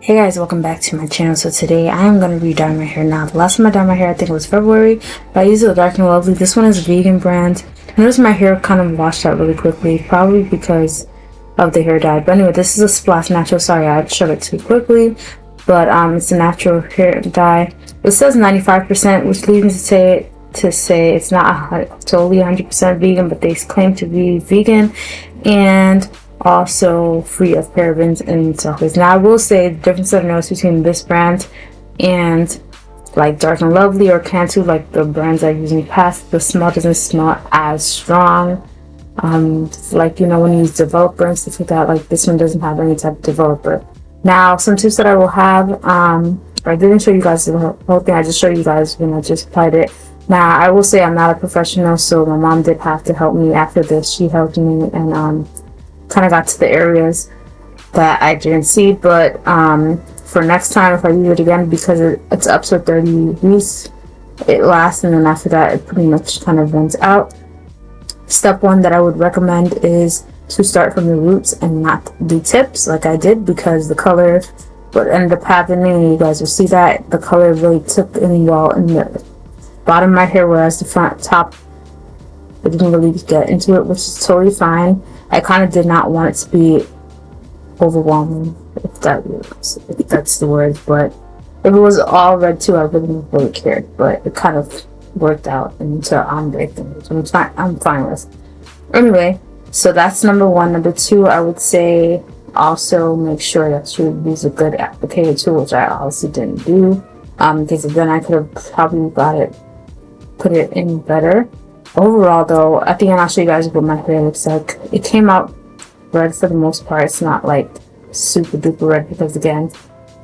Hey guys, welcome back to my channel. So today I am going to be dyeing my hair. Now the last time I dyed my hair I think it was February, but I used it Dark and Lovely. This one is a vegan brand. Notice my hair kind of washed out really quickly, probably because of the hair dye. But anyway, this is a Splat natural. Sorry, I showed it too quickly, but it's a natural hair dye. It says 95%, which leads me to say it's not totally 100% vegan, but they claim to be vegan and also free of parabens and sulfates. Now I will say the difference I've noticed between this brand and like Dark and Lovely or Cantu, like the brands I used in the past, the smell doesn't smell as strong. Like, you know, when you use developer and stuff like that, like this one doesn't have any type of developer. Now some tips that I will have, I didn't show you guys the whole thing, I just showed you guys when I just applied it. Now I will say I'm not a professional, so my mom did have to help me after this. She helped me and kind of got to the areas that I didn't see, but for next time if I use it again, because it's up to 30 weeks it lasts, and then after that it pretty much kind of runs out. Step one that I would recommend is to start from the roots and not the tips like I did, because the color what ended up happening, you guys will see that the color really took in well in the bottom of my hair, whereas the front top it didn't really get into it, which is totally fine. I kind of did not want it to be overwhelming, if that's the word, but if it was all red too, I wouldn't really cared, but it kind of worked out into ombre thing, which I'm fine with. Anyway, so that's number one. Number two, I would say also make sure that you use a good applicator tool, which I obviously didn't do, because then I could have probably put it in better. Overall though, at the end I'll show you guys what my hair looks like. It came out red for the most part. It's not like super duper red because again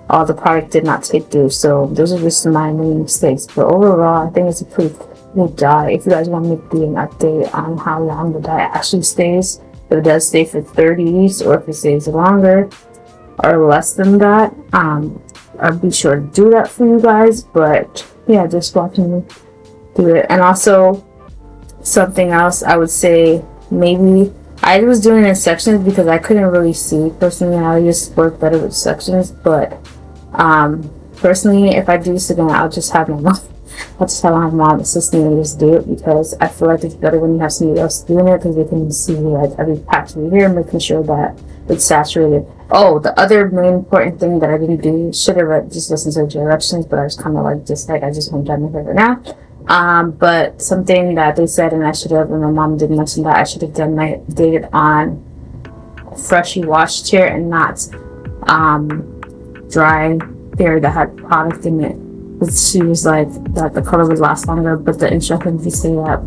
all the product did not take through, so those are just my main mistakes. But overall I think it's a pretty good dye. If you guys want me to do an update on how long the dye actually stays, if it does stay for 30 weeks or if it stays longer or less than that, I'll be sure to do that for you guys. But yeah, just watching me do it. And also something else I would say, maybe I was doing it in sections because I couldn't really see personally. I just work better with sections, but personally if I do this again I'll just have my mom assisting me just do it, because I feel like it's better when you have somebody else doing it, because they can see like every patch of your hair, making sure that it's saturated. Oh, the other main important thing that I didn't do, should have just listened to the directions, but I was kind of like I just want to dye my hair right now. But something that they said, and I should have, and my mom did mention that I should have done it on freshly washed hair and not dry hair that had product in it. But she was like that the color would last longer, but the instructions did say that.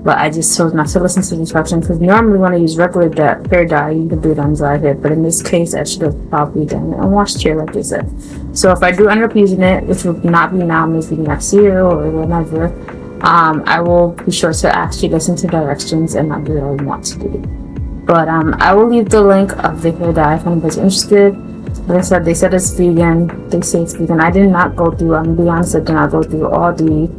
But I just chose not to listen to the instructions, because normally when I use regular hair dye you can do it on dry hair, but in this case I should have probably done it on washed hair like they said. So if I do end up using it, which will not be now, maybe next year or whenever, I will be sure to actually listen to directions and not do what I want to do. But I will leave the link of the hair dye if anybody's interested. Like I said, they said it's vegan. They say it's vegan. I did not go through, I'm gonna be honest, I did not go through all the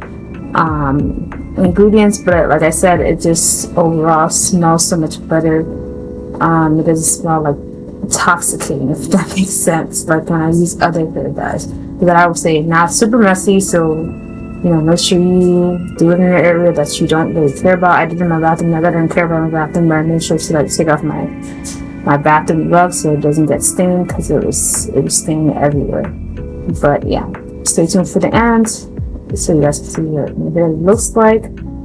ingredients, but like I said, it just overall smells so much better. It doesn't smell like intoxicating, if that makes sense, like when I use other hair dyes. But I would say not super messy, so you know, make sure you do it in an area that you don't really care about. I did it in my bathroom. I didn't care about my bathroom, but I made sure to like take off my bathroom rug so it doesn't get stained, because it was staining everywhere. But yeah, stay tuned for the end so you guys can see what my hair looks like.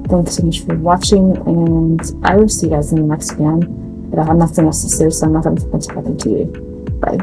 Thanks so much for watching, and I will see you guys in the next one. But I have nothing else to say, so I'm not going to talk to you. Bye.